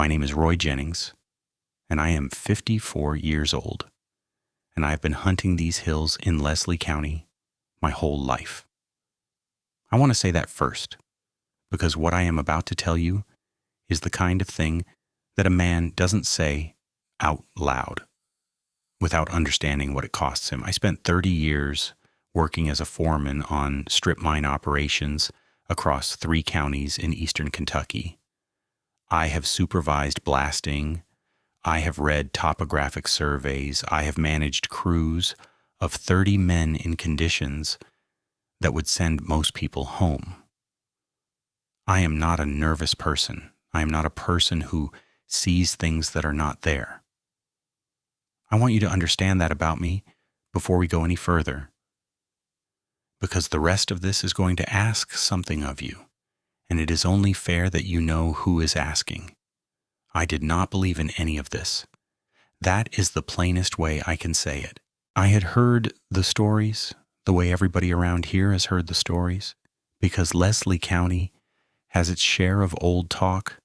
My name is Roy Jennings, and I am 54 years old, and I have been hunting these hills in Leslie County my whole life. I want to say that first, because what I am about to tell you is the kind of thing that a man doesn't say out loud without understanding what it costs him. I spent 30 years working as a foreman on strip mine operations across 3 counties in eastern Kentucky. I have supervised blasting. I have read topographic surveys. I have managed crews of 30 men in conditions that would send most people home. I am not a nervous person. I am not a person who sees things that are not there. I want you to understand that about me before we go any further, because the rest of this is going to ask something of you, and it is only fair that you know who is asking. I did not believe in any of this. That is the plainest way I can say it. I had heard the stories the way everybody around here has heard the stories, because Leslie County has its share of old talk,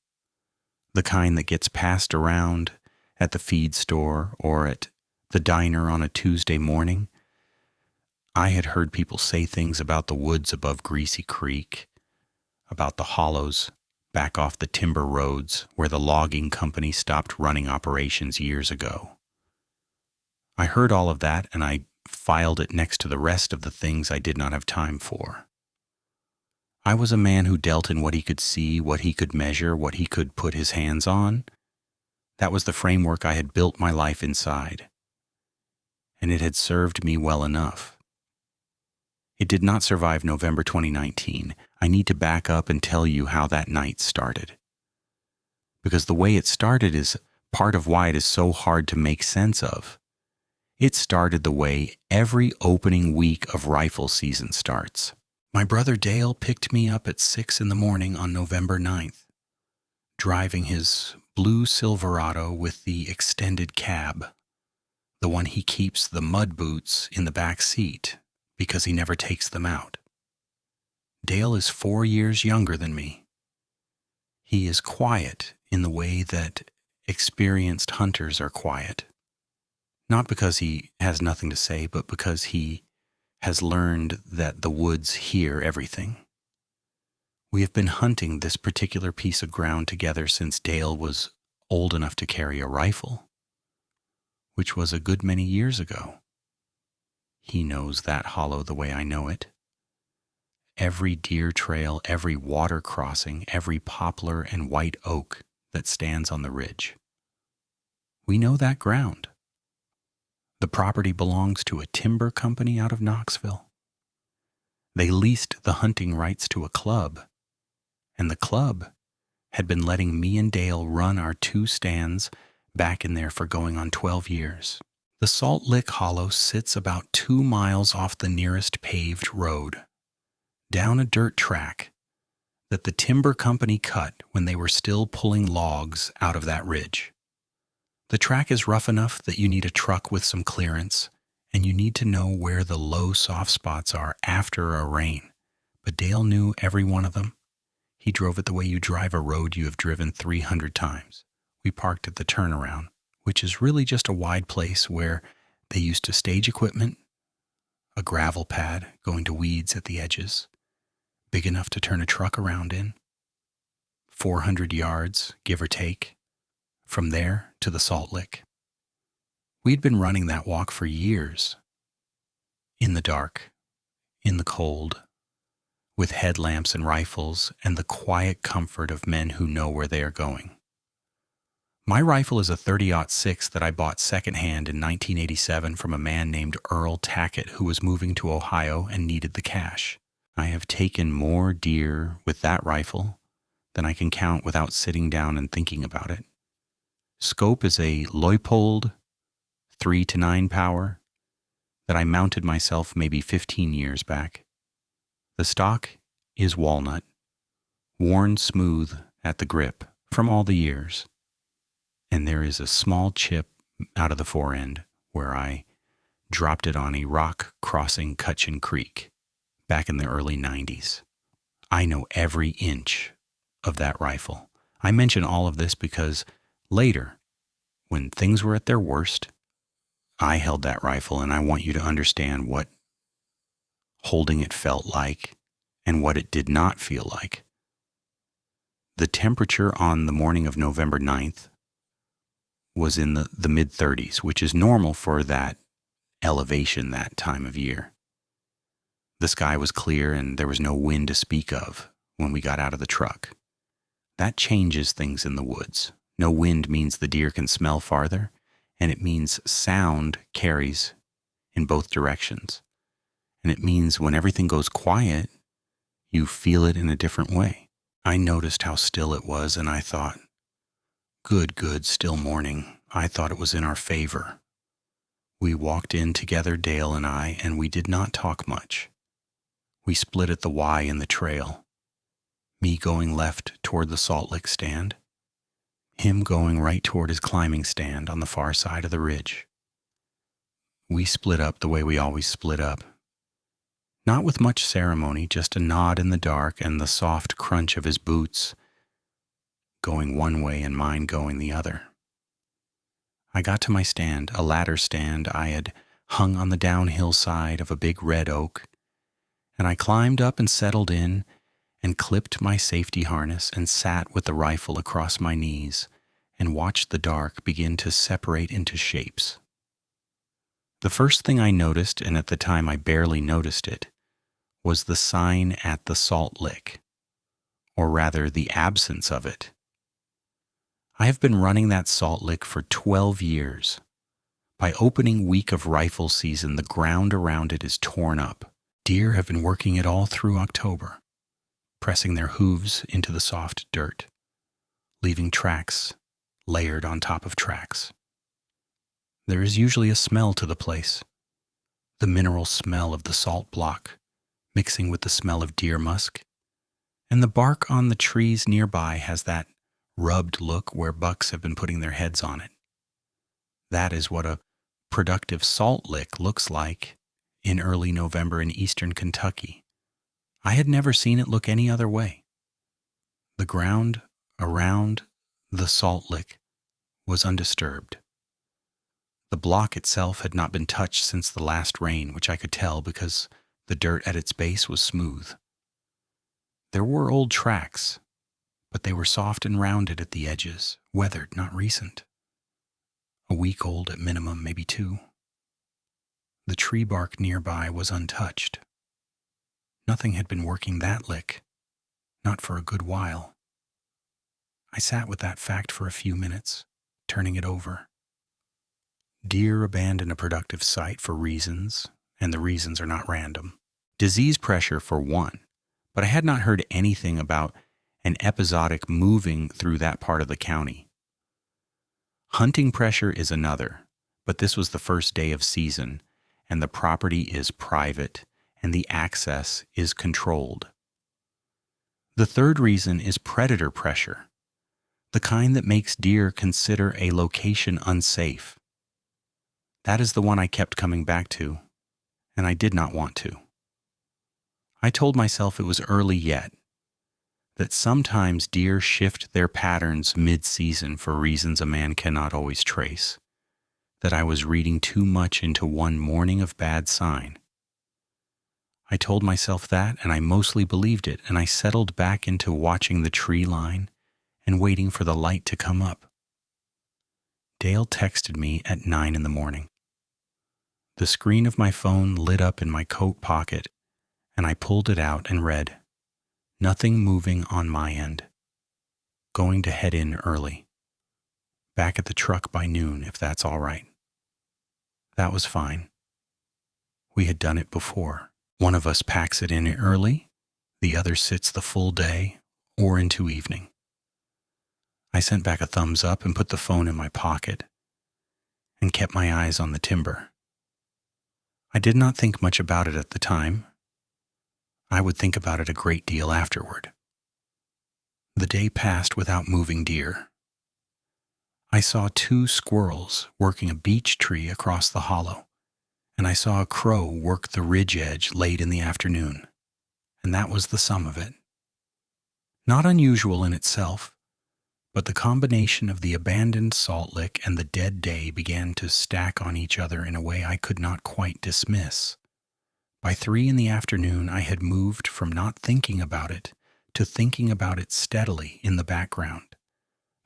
the kind that gets passed around at the feed store or at the diner on a Tuesday morning. I had heard people say things about the woods above Greasy Creek, about the hollows back off the timber roads where the logging company stopped running operations years ago. I heard all of that, and I filed it next to the rest of the things I did not have time for. I was a man who dealt in what he could see, what he could measure, what he could put his hands on. That was the framework I had built my life inside, and it had served me well enough. It did not survive November 2019. I need to back up and tell you how that night started, because the way it started is part of why it is so hard to make sense of. It started the way every opening week of rifle season starts. My brother Dale picked me up at 6 in the morning on November 9th, driving his blue Silverado with the extended cab, the one he keeps the mud boots in the back seat because he never takes them out. Dale is 4 years younger than me. He is quiet in the way that experienced hunters are quiet. Not because he has nothing to say, but because he has learned that the woods hear everything. We have been hunting this particular piece of ground together since Dale was old enough to carry a rifle, which was a good many years ago. He knows that hollow the way I know it. Every deer trail, every water crossing, every poplar and white oak that stands on the ridge. We know that ground. The property belongs to a timber company out of Knoxville. They leased the hunting rights to a club, and the club had been letting me and Dale run our 2 stands back in there for going on 12 years. The Salt Lick Hollow sits about 2 miles off the nearest paved road, down a dirt track that the timber company cut when they were still pulling logs out of that ridge. The track is rough enough that you need a truck with some clearance, and you need to know where the low soft spots are after a rain. But Dale knew every one of them. He drove it the way you drive a road you have driven 300 times. We parked at the turnaround, which is really just a wide place where they used to stage equipment, a gravel pad going to weeds at the edges, big enough to turn a truck around in, 400 yards, give or take, from there to the Salt Lick. We'd been running that walk for years, in the dark, in the cold, with headlamps and rifles and the quiet comfort of men who know where they are going. My rifle is a 30-06 that I bought secondhand in 1987 from a man named Earl Tackett who was moving to Ohio and needed the cash. I have taken more deer with that rifle than I can count without sitting down and thinking about it. Scope is a Leupold 3-9 power that I mounted myself maybe 15 years back. The stock is walnut, worn smooth at the grip from all the years, and there is a small chip out of the forend where I dropped it on a rock crossing Cutchin Creek back in the early 90s. I know every inch of that rifle. I mention all of this because later, when things were at their worst, I held that rifle, and I want you to understand what holding it felt like and what it did not feel like. The temperature on the morning of November 9th was in the mid-30s, which is normal for that elevation that time of year. The sky was clear and there was no wind to speak of when we got out of the truck. That changes things in the woods. No wind means the deer can smell farther, and it means sound carries in both directions. And it means when everything goes quiet, you feel it in a different way. I noticed how still it was, and I thought, good, still morning. I thought it was in our favor. We walked in together, Dale and I, and we did not talk much. We split at the Y in the trail. Me going left toward the Salt Lick stand. Him going right toward his climbing stand on the far side of the ridge. We split up the way we always split up. Not with much ceremony, just a nod in the dark and the soft crunch of his boots going one way and mine going the other. I got to my stand, a ladder stand I had hung on the downhill side of a big red oak, and I climbed up and settled in and clipped my safety harness and sat with the rifle across my knees and watched the dark begin to separate into shapes. The first thing I noticed, and at the time I barely noticed it, was the sign at the Salt Lick, or rather the absence of it. I have been running that Salt Lick for 12 years. By opening week of rifle season, the ground around it is torn up. Deer have been working it all through October, pressing their hooves into the soft dirt, leaving tracks layered on top of tracks. There is usually a smell to the place, the mineral smell of the salt block, mixing with the smell of deer musk, and the bark on the trees nearby has that rubbed look where bucks have been putting their heads on it. That is what a productive salt lick looks like in early November in eastern Kentucky. I had never seen it look any other way. The ground around the Salt Lick was undisturbed. The block itself had not been touched since the last rain, which I could tell because the dirt at its base was smooth. There were old tracks, but they were soft and rounded at the edges, weathered, not recent. A week old at minimum, maybe 2. The tree bark nearby was untouched. Nothing had been working that lick, not for a good while. I sat with that fact for a few minutes, turning it over. Deer abandon a productive site for reasons, and the reasons are not random. Disease pressure for one, but I had not heard anything about an episodic moving through that part of the county. Hunting pressure is another, but this was the first day of season, and the property is private, and the access is controlled. The third reason is predator pressure, the kind that makes deer consider a location unsafe. That is the one I kept coming back to, and I did not want to. I told myself it was early yet, that sometimes deer shift their patterns mid-season for reasons a man cannot always trace, that I was reading too much into one morning of bad sign. I told myself that, and I mostly believed it, and I settled back into watching the tree line and waiting for the light to come up. Dale texted me at 9 in the morning. The screen of my phone lit up in my coat pocket, and I pulled it out and read, "Nothing moving on my end. Going to head in early. Back at the truck by noon, if that's all right." That was fine. We had done it before. One of us packs it in early, the other sits the full day or into evening. I sent back a thumbs up and put the phone in my pocket and kept my eyes on the timber. I did not think much about it at the time. I would think about it a great deal afterward. The day passed without moving deer. I saw 2 squirrels working a beech tree across the hollow, and I saw a crow work the ridge edge late in the afternoon, and that was the sum of it. Not unusual in itself, But the combination of the abandoned salt lick and the dead day began to stack on each other in a way I could not quite dismiss. By 3 in the afternoon, I had moved from not thinking about it to thinking about it steadily in the background,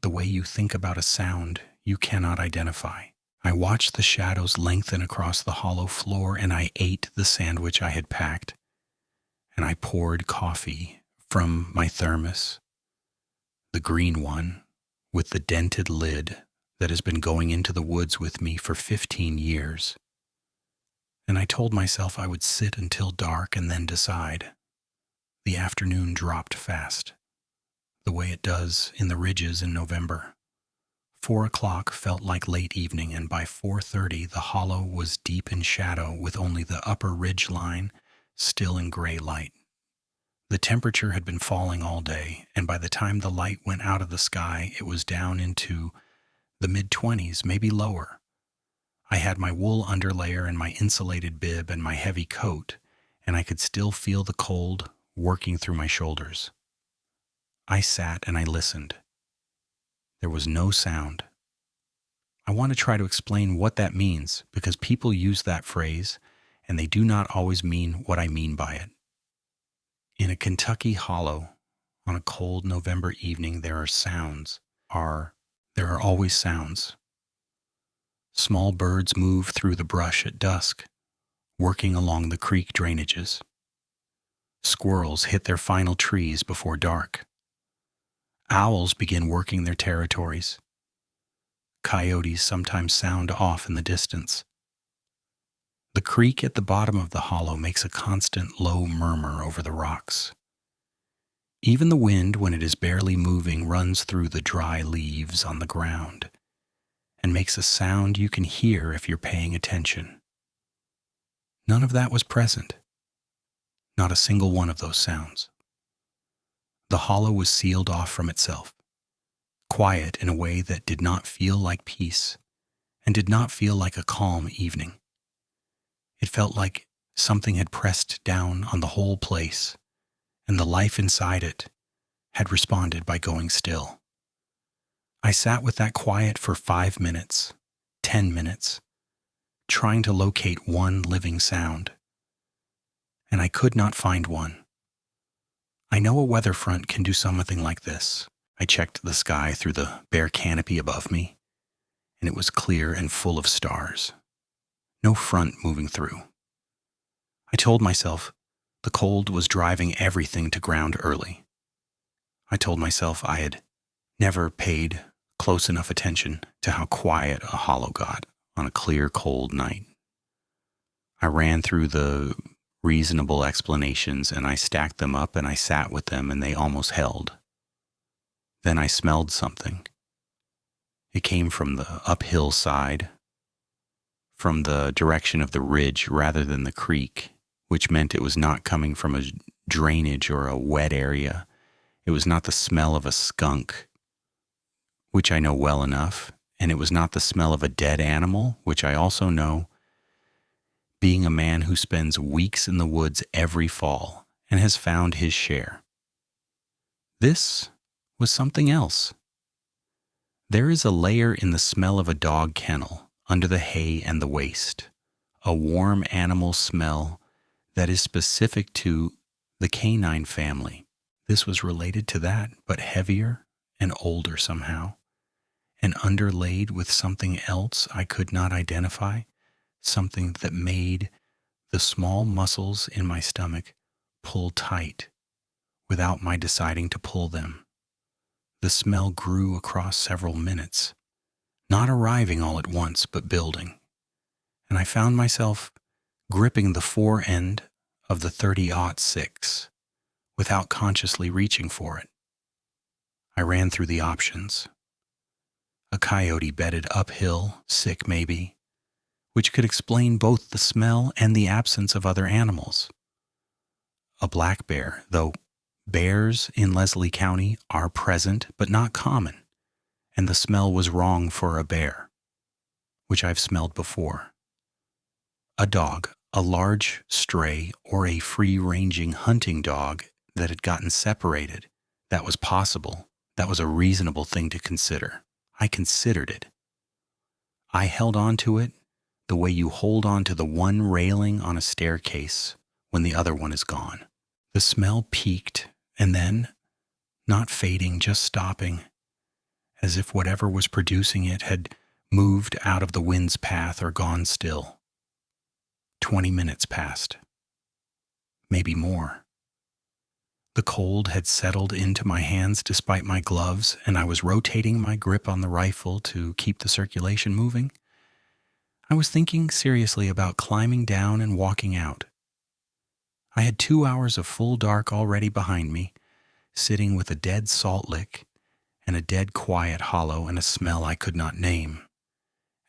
the way you think about a sound you cannot identify. I watched the shadows lengthen across the hollow floor, and I ate the sandwich I had packed, and I poured coffee from my thermos, the green one with the dented lid that has been going into the woods with me for 15 years. And I told myself I would sit until dark and then decide. The afternoon dropped fast, the way it does in the ridges in November. 4 o'clock felt like late evening, and by 4:30 the hollow was deep in shadow with only the upper ridge line still in gray light. The temperature had been falling all day, and by the time the light went out of the sky, it was down into the mid-20s, maybe lower. I had my wool underlayer and my insulated bib and my heavy coat, and I could still feel the cold working through my shoulders. I sat and I listened. There was no sound. I want to try to explain what that means, because people use that phrase, and they do not always mean what I mean by it. In a Kentucky hollow, on a cold November evening, there are always sounds. Small birds move through the brush at dusk, working along the creek drainages. Squirrels hit their final trees before dark. Owls begin working their territories. Coyotes sometimes sound off in the distance. The creek at the bottom of the hollow makes a constant low murmur over the rocks. Even the wind, when it is barely moving, runs through the dry leaves on the ground and makes a sound you can hear if you're paying attention. None of that was present. Not a single one of those sounds. The hollow was sealed off from itself, quiet in a way that did not feel like peace and did not feel like a calm evening. It felt like something had pressed down on the whole place, and the life inside it had responded by going still. I sat with that quiet for 5 minutes, 10 minutes, trying to locate one living sound, and I could not find one. I know a weather front can do something like this. I checked the sky through the bare canopy above me, and it was clear and full of stars. No front moving through. I told myself the cold was driving everything to ground early. I told myself I had never paid close enough attention to how quiet a hollow got on a clear, cold night. I ran through the reasonable explanations, and I stacked them up, and I sat with them, and they almost held. Then I smelled something. It came from the uphill side, from the direction of the ridge rather than the creek, which meant it was not coming from a drainage or a wet area. It was not the smell of a skunk, which I know well enough, and it was not the smell of a dead animal, which I also know, being a man who spends weeks in the woods every fall and has found his share. This was something else. There is a layer in the smell of a dog kennel under the hay and the waste, a warm animal smell that is specific to the canine family. This was related to that, but heavier and older somehow, and underlaid with something else I could not identify, something that made the small muscles in my stomach pull tight without my deciding to pull them. The smell grew across several minutes, not arriving all at once, but building, and I found myself gripping the fore end of the 30-06 without consciously reaching for it. I ran through the options. A coyote bedded uphill, sick maybe, which could explain both the smell and the absence of other animals. A black bear, though bears in Leslie County are present but not common, and the smell was wrong for a bear, which I've smelled before. A dog, a large stray or a free-ranging hunting dog that had gotten separated, that was possible, That was a reasonable thing to consider. I considered it. I held on to it the way you hold on to the one railing on a staircase when the other one is gone. The smell peaked, and then, not fading, just stopping, as if whatever was producing it had moved out of the wind's path or gone still. 20 minutes passed. Maybe more. The cold had settled into my hands despite my gloves, and I was rotating my grip on the rifle to keep the circulation moving. I was thinking seriously about climbing down and walking out. I had 2 hours of full dark already behind me, sitting with a dead salt lick and a dead quiet hollow and a smell I could not name,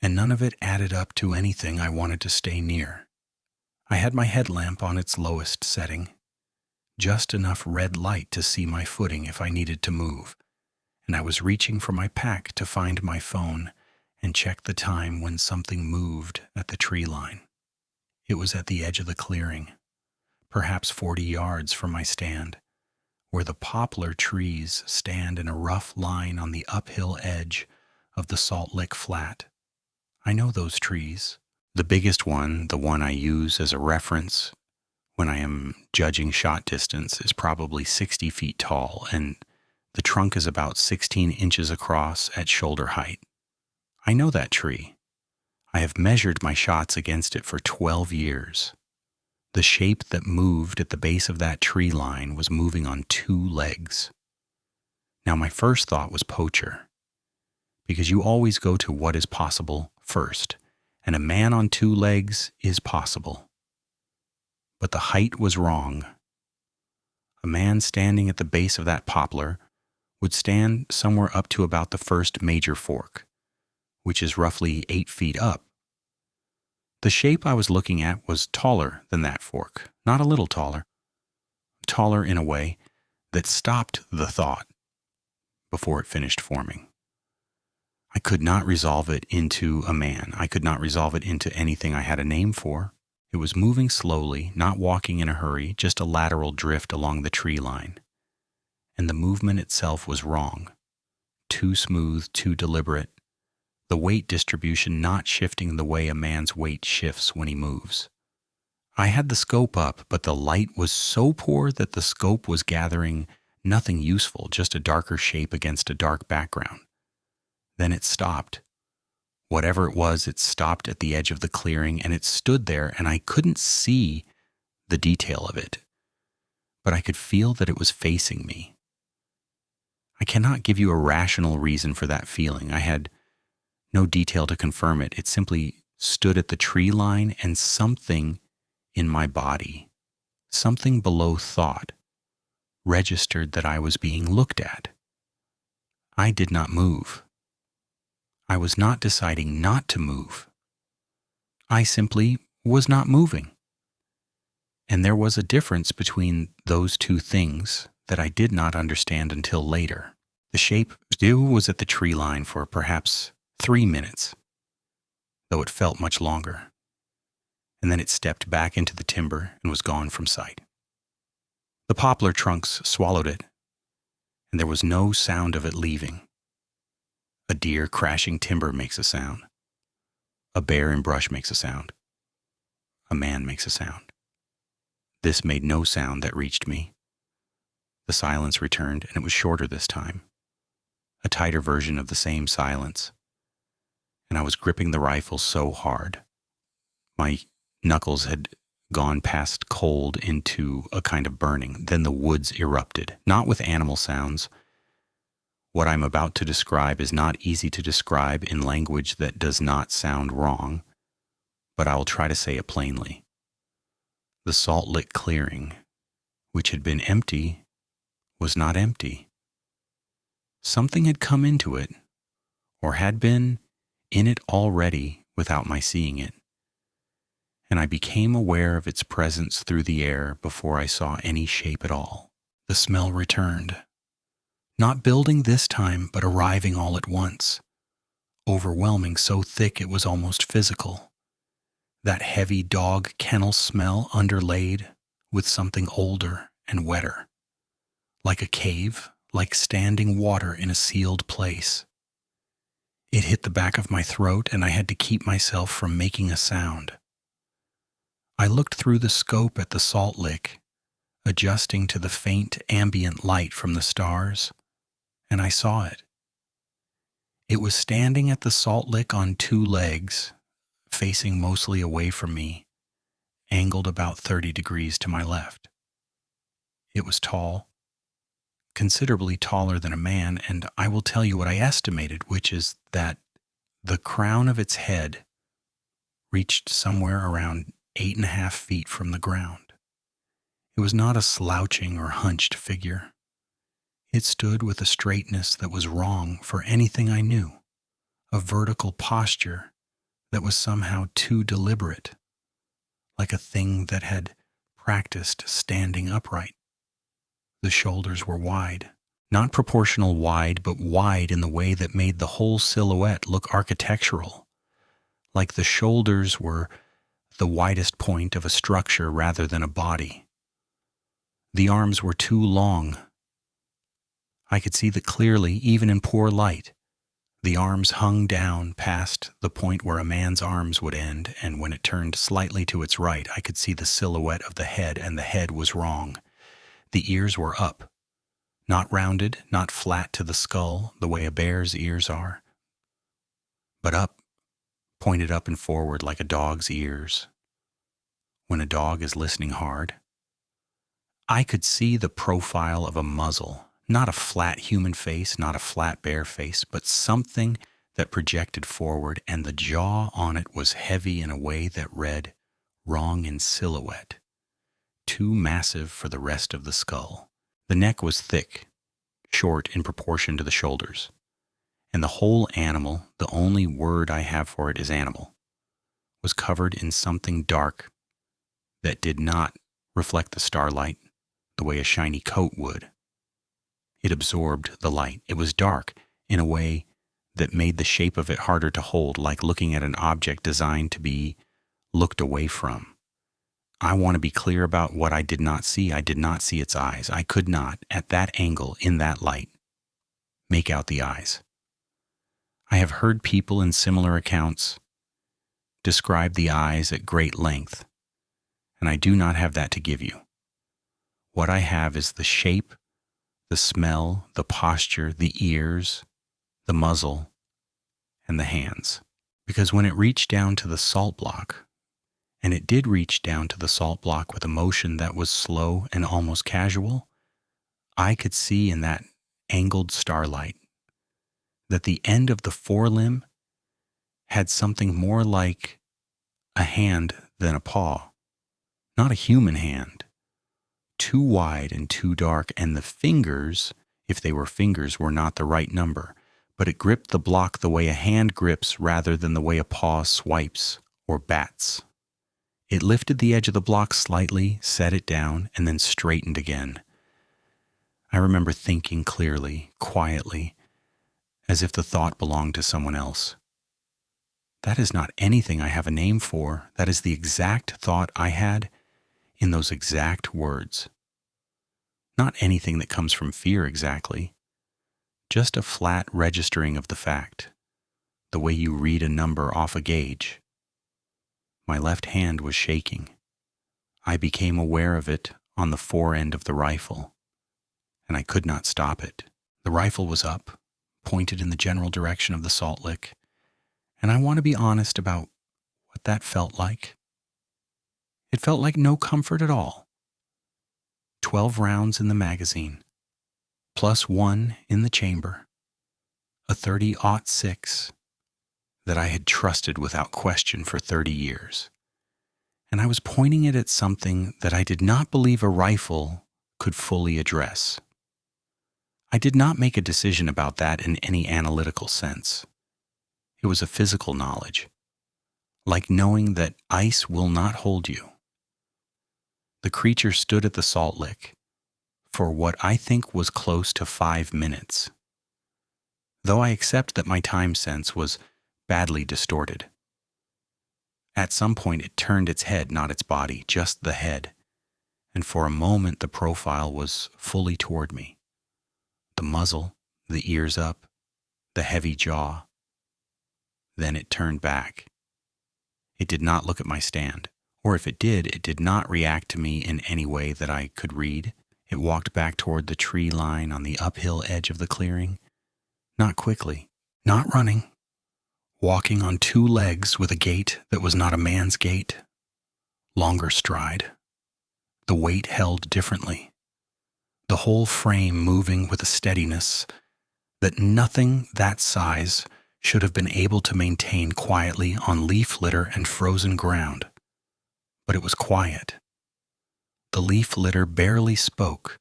and none of it added up to anything I wanted to stay near. I had my headlamp on its lowest setting, just enough red light to see my footing if I needed to move, and I was reaching for my pack to find my phone and check the time when something moved at the tree line. It was at the edge of the clearing, perhaps 40 yards from my stand, where the poplar trees stand in a rough line on the uphill edge of the Salt Lick Flat. I know those trees. The biggest one, the one I use as a reference when I am judging shot distance, is probably 60 feet tall, and the trunk is about 16 inches across at shoulder height. I know that tree. I have measured my shots against it for 12 years. The shape that moved at the base of that tree line was moving on 2 legs. Now, my first thought was poacher, because you always go to what is possible first, and a man on 2 legs is possible. But the height was wrong. A man standing at the base of that poplar would stand somewhere up to about the first major fork, which is roughly 8 feet up. The shape I was looking at was taller than that fork, not a little taller. Taller in a way that stopped the thought before it finished forming. I could not resolve it into a man. I could not resolve it into anything I had a name for. It was moving slowly, not walking in a hurry, just a lateral drift along the tree line. And the movement itself was wrong. Too smooth, too deliberate. The weight distribution not shifting the way a man's weight shifts when he moves. I had the scope up, but the light was so poor that the scope was gathering nothing useful, just a darker shape against a dark background. Then it stopped. Whatever it was, it stopped at the edge of the clearing, and it stood there, and I couldn't see the detail of it, but I could feel that it was facing me. I cannot give you a rational reason for that feeling. I had no detail to confirm it. It simply stood at the tree line, and something in my body, something below thought, registered that I was being looked at. I did not move. I was not deciding not to move. I simply was not moving. And there was a difference between those two things that I did not understand until later. The shape was at the tree line for perhaps 3 minutes, though it felt much longer. And then it stepped back into the timber and was gone from sight. The poplar trunks swallowed it, and there was no sound of it leaving. A deer crashing timber makes a sound. A bear in brush makes a sound. A man makes a sound. This made no sound that reached me. The silence returned, and it was shorter this time. A tighter version of the same silence. And I was gripping the rifle so hard. My knuckles had gone past cold into a kind of burning. Then the woods erupted, not with animal sounds. What I'm about to describe is not easy to describe in language that does not sound wrong, but I will try to say it plainly. The Salt Lick clearing, which had been empty, was not empty. Something had come into it, or had been in it already without my seeing it, and I became aware of its presence through the air before I saw any shape at all. The smell returned. Not building this time, but arriving all at once. Overwhelming, so thick it was almost physical. That heavy dog kennel smell underlaid with something older and wetter. Like a cave, like standing water in a sealed place. It hit the back of my throat, and I had to keep myself from making a sound. I looked through the scope at the salt lick, adjusting to the faint ambient light from the stars, and I saw it. It was standing at the salt lick on two legs, facing mostly away from me, angled about 30 degrees to my left. It was tall, considerably taller than a man, and I will tell you what I estimated, which is that the crown of its head reached somewhere around 8.5 feet from the ground. It was not a slouching or hunched figure. It stood with a straightness that was wrong for anything I knew, a vertical posture that was somehow too deliberate, like a thing that had practiced standing upright. The shoulders were wide, not proportional wide, but wide in the way that made the whole silhouette look architectural, like the shoulders were the widest point of a structure rather than a body. The arms were too long. I could see that clearly, even in poor light. The arms hung down past the point where a man's arms would end, and when it turned slightly to its right, I could see the silhouette of the head, and the head was wrong. The ears were up, not rounded, not flat to the skull, the way a bear's ears are, but up, pointed up and forward like a dog's ears, when a dog is listening hard. I could see the profile of a muzzle, not a flat human face, not a flat bear face, but something that projected forward, and the jaw on it was heavy in a way that read, wrong in silhouette, too massive for the rest of the skull. The neck was thick, short in proportion to the shoulders, and the whole animal, the only word I have for it is animal, was covered in something dark that did not reflect the starlight the way a shiny coat would. It absorbed the light. It was dark in a way that made the shape of it harder to hold, like looking at an object designed to be looked away from. I want to be clear about what I did not see. I did not see its eyes. I could not, at that angle, in that light, make out the eyes. I have heard people in similar accounts describe the eyes at great length, and I do not have that to give you. What I have is the shape, the smell, the posture, the ears, the muzzle, and the hands. Because when it reached down to the salt block, and it did reach down to the salt block with a motion that was slow and almost casual, I could see in that angled starlight that the end of the forelimb had something more like a hand than a paw, not a human hand, too wide and too dark, and the fingers, if they were fingers, were not the right number, but it gripped the block the way a hand grips rather than the way a paw swipes or bats. It lifted the edge of the block slightly, set it down, and then straightened again. I remember thinking clearly, quietly, as if the thought belonged to someone else. That is not anything I have a name for. That is the exact thought I had in those exact words. Not anything that comes from fear exactly, just a flat registering of the fact, the way you read a number off a gauge. My left hand was shaking. I became aware of it on the fore end of the rifle, and I could not stop it. The rifle was up, pointed in the general direction of the salt lick, and I want to be honest about what that felt like. It felt like no comfort at all. 12 rounds in the magazine, plus 1 in the chamber, a 30-06 that I had trusted without question for 30 years. And I was pointing it at something that I did not believe a rifle could fully address. I did not make a decision about that in any analytical sense. It was a physical knowledge, like knowing that ice will not hold you. The creature stood at the salt lick for what I think was close to 5 minutes, though I accept that my time sense was badly distorted. At some point it turned its head, not its body, just the head, and for a moment the profile was fully toward me. the muzzle, the ears up, the heavy jaw. Then it turned back. It did not look at my stand, or if it did not react to me in any way that I could read. It walked back toward the tree line on the uphill edge of the clearing. Not quickly, not running, walking on two legs with a gait that was not a man's gait. Longer stride. The weight held differently. The whole frame moving with a steadiness that nothing that size should have been able to maintain quietly on leaf litter and frozen ground. But it was quiet. The leaf litter barely spoke.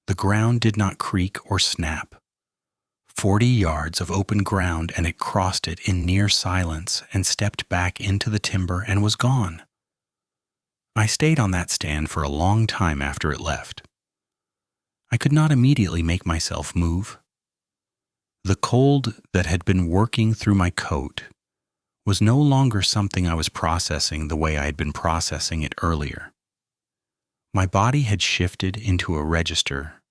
The ground did not creak or snap. 40 yards of open ground, and it crossed it in near silence and stepped back into the timber and was gone. I stayed on that stand for a long time after it left. I could not immediately make myself move. The cold that had been working through my coat was no longer something I was processing the way I had been processing it earlier. My body had shifted into a register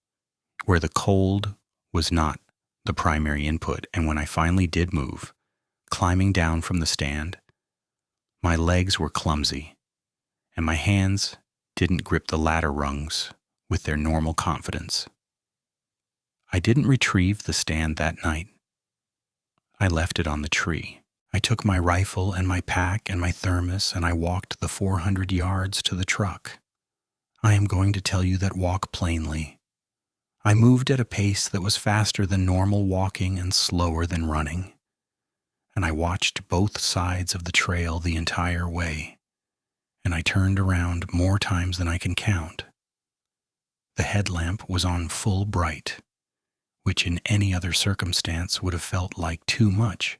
where the cold was not the primary input, and when I finally did move, climbing down from the stand, my legs were clumsy, and my hands didn't grip the ladder rungs with their normal confidence. I didn't retrieve the stand that night. I left it on the tree. I took my rifle and my pack and my thermos, and I walked the 400 yards to the truck. I am going to tell you that walk plainly. I moved at a pace that was faster than normal walking and slower than running, and I watched both sides of the trail the entire way, and I turned around more times than I can count. The headlamp was on full bright, which in any other circumstance would have felt like too much,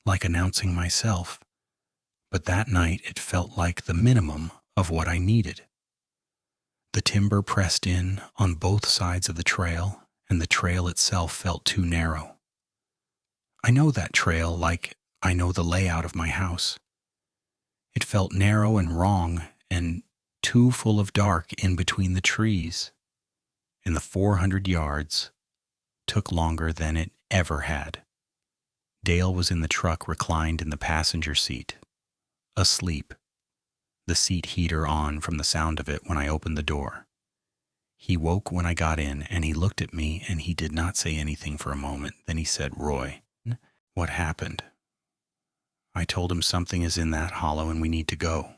like announcing myself, but that night it felt like the minimum of what I needed. The timber pressed in on both sides of the trail, and the trail itself felt too narrow. I know that trail like I know the layout of my house. It felt narrow and wrong and too full of dark in between the trees. And the 400 yards took longer than it ever had. Dale was in the truck, reclined in the passenger seat, asleep, the seat heater on from the sound of it when I opened the door. He woke when I got in, and he looked at me, and he did not say anything for a moment. Then he said, "Roy, what happened?" I told him something is in that hollow and we need to go.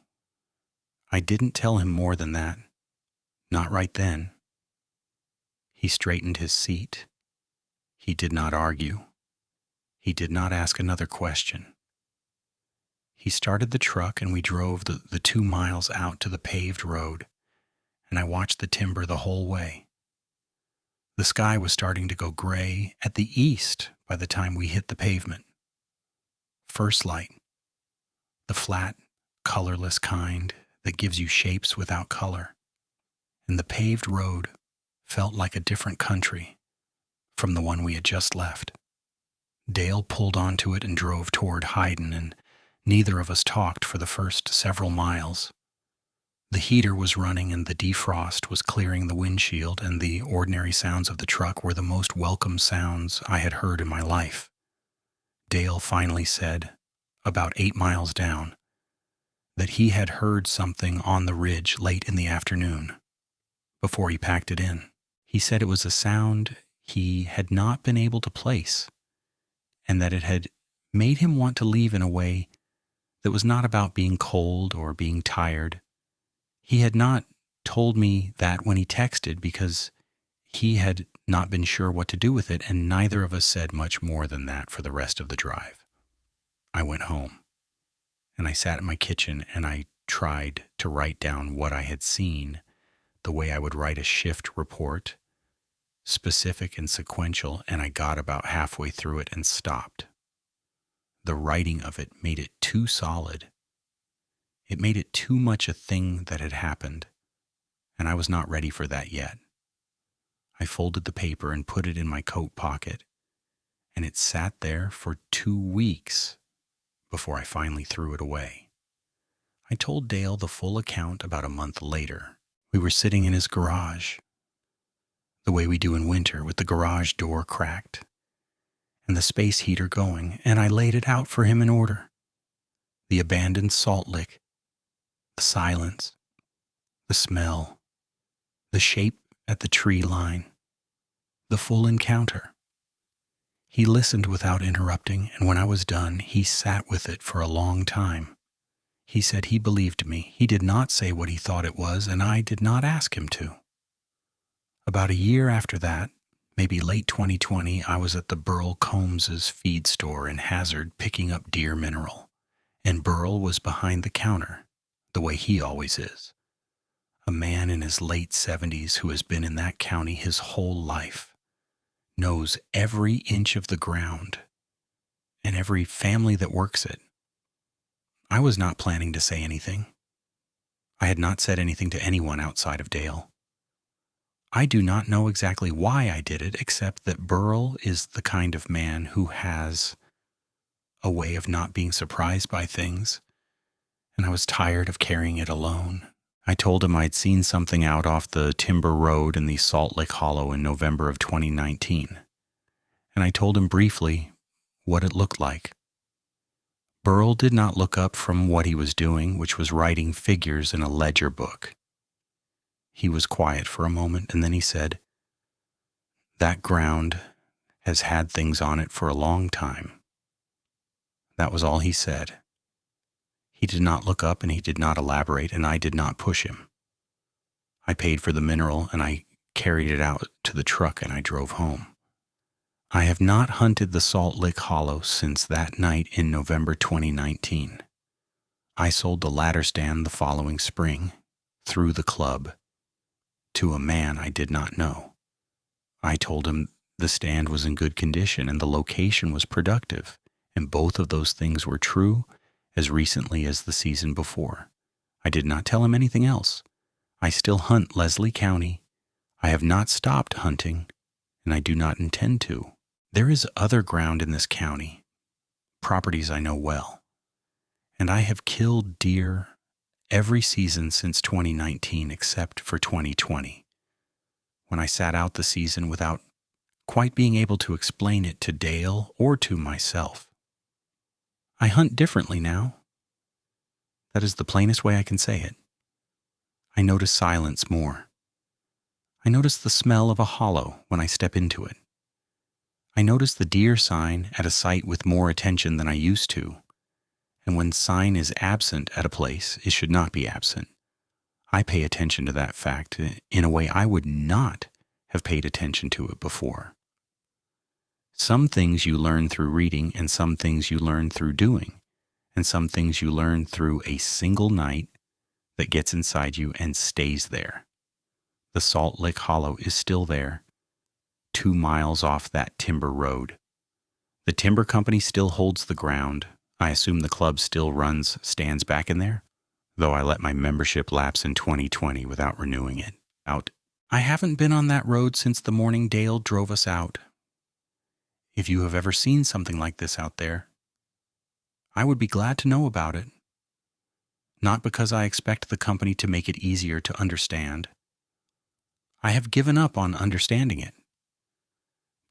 I didn't tell him more than that. Not right then. He straightened his seat. He did not argue. He did not ask another question. He started the truck, and we drove the 2 miles out to the paved road, and I watched the timber the whole way. The sky was starting to go gray at the east by the time we hit the pavement. First light, the flat, colorless kind that gives you shapes without color, and the paved road felt like a different country from the one we had just left. Dale pulled onto it and drove toward Hyden, and neither of us talked for the first several miles. The heater was running and the defrost was clearing the windshield, and the ordinary sounds of the truck were the most welcome sounds I had heard in my life. Dale finally said, about 8 miles down, that he had heard something on the ridge late in the afternoon, before he packed it in. He said it was a sound he had not been able to place, and that it had made him want to leave in a way that was not about being cold or being tired. He had not told me that when he texted because he had not been sure what to do with it, and neither of us said much more than that for the rest of the drive. I went home, and I sat in my kitchen, and I tried to write down what I had seen the way I would write a shift report, specific and sequential, and I got about halfway through it and stopped. The writing of it made it too solid. It made it too much a thing that had happened, and I was not ready for that yet. I folded the paper and put it in my coat pocket, and it sat there for 2 weeks before I finally threw it away. I told Dale the full account about a month later. We were sitting in his garage. the way we do in winter with the garage door cracked and the space heater going, and I laid it out for him in order. The abandoned salt lick, the silence, the smell, the shape at the tree line, the full encounter. He listened without interrupting, and when I was done, he sat with it for a long time. He said he believed me. He did not say what he thought it was, and I did not ask him to. About a year after that, maybe late 2020, I was at the Burl Combs's feed store in Hazard picking up deer mineral, and Burl was behind the counter, the way he always is. A man in his late 70s who has been in that county his whole life, knows every inch of the ground and every family that works it. I was not planning to say anything. I had not said anything to anyone outside of Dale. I do not know exactly why I did it, except that Burl is the kind of man who has a way of not being surprised by things, and I was tired of carrying it alone. I told him I'd seen something out off the Timber Road in the Salt Lick Hollow in November of 2019, and I told him briefly what it looked like. Burl did not look up from what he was doing, which was writing figures in a ledger book. He was quiet for a moment, and then he said, "That ground has had things on it for a long time." That was all he said. He did not look up and he did not elaborate, and I did not push him. I paid for the mineral and I carried it out to the truck and I drove home. I have not hunted the Salt Lick Hollow since that night in November 2019. I sold the ladder stand the following spring, through the club, to a man I did not know. I told him the stand was in good condition and the location was productive, and both of those things were true as recently as the season before. I did not tell him anything else. I still hunt Leslie County. I have not stopped hunting, and I do not intend to. There is other ground in this county, properties I know well, and I have killed deer every season since 2019 except for 2020, when I sat out the season without quite being able to explain it to Dale or to myself. I hunt differently now. That is the plainest way I can say it. I notice silence more. I notice the smell of a hollow when I step into it. I notice the deer sign at a site with more attention than I used to, and when sign is absent at a place, it should not be absent. I pay attention to that fact in a way I would not have paid attention to it before. Some things you learn through reading, and some things you learn through doing, and some things you learn through a single night that gets inside you and stays there. The Salt Lick Hollow is still there, 2 miles off that timber road. The timber company still holds the ground. I assume the club still stands back in there, though I let my membership lapse in 2020 without renewing it. I haven't been on that road since the morning Dale drove us out. If you have ever seen something like this out there, I would be glad to know about it. Not because I expect the company to make it easier to understand. I have given up on understanding it.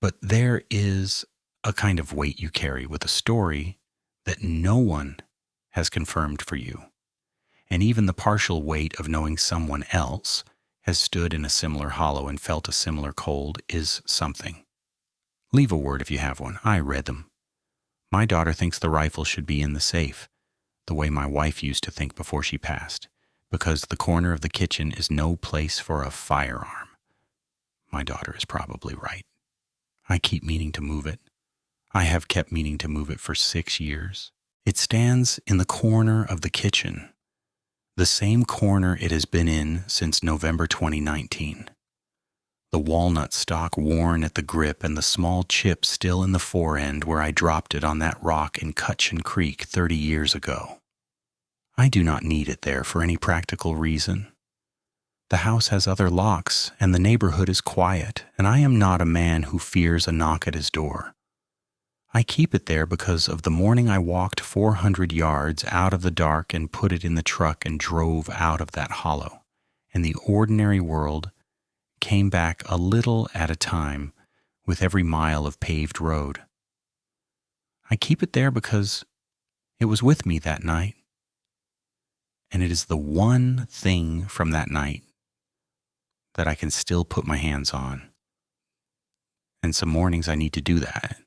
But there is a kind of weight you carry with a story that no one has confirmed for you. And even the partial weight of knowing someone else has stood in a similar hollow and felt a similar cold is something. Leave a word if you have one. I read them. My daughter thinks the rifle should be in the safe, the way my wife used to think before she passed, because the corner of the kitchen is no place for a firearm. My daughter is probably right. I keep meaning to move it. I have kept meaning to move it for 6 years. It stands in the corner of the kitchen, the same corner it has been in since November 2019. The walnut stock worn at the grip and the small chip still in the forend where I dropped it on that rock in Cutchin Creek 30 years ago. I do not need it there for any practical reason. The house has other locks, and the neighborhood is quiet, and I am not a man who fears a knock at his door. I keep it there because of the morning I walked 400 yards out of the dark and put it in the truck and drove out of that hollow, and the ordinary world came back a little at a time with every mile of paved road. I keep it there because it was with me that night, and it is the one thing from that night that I can still put my hands on. And some mornings I need to do that.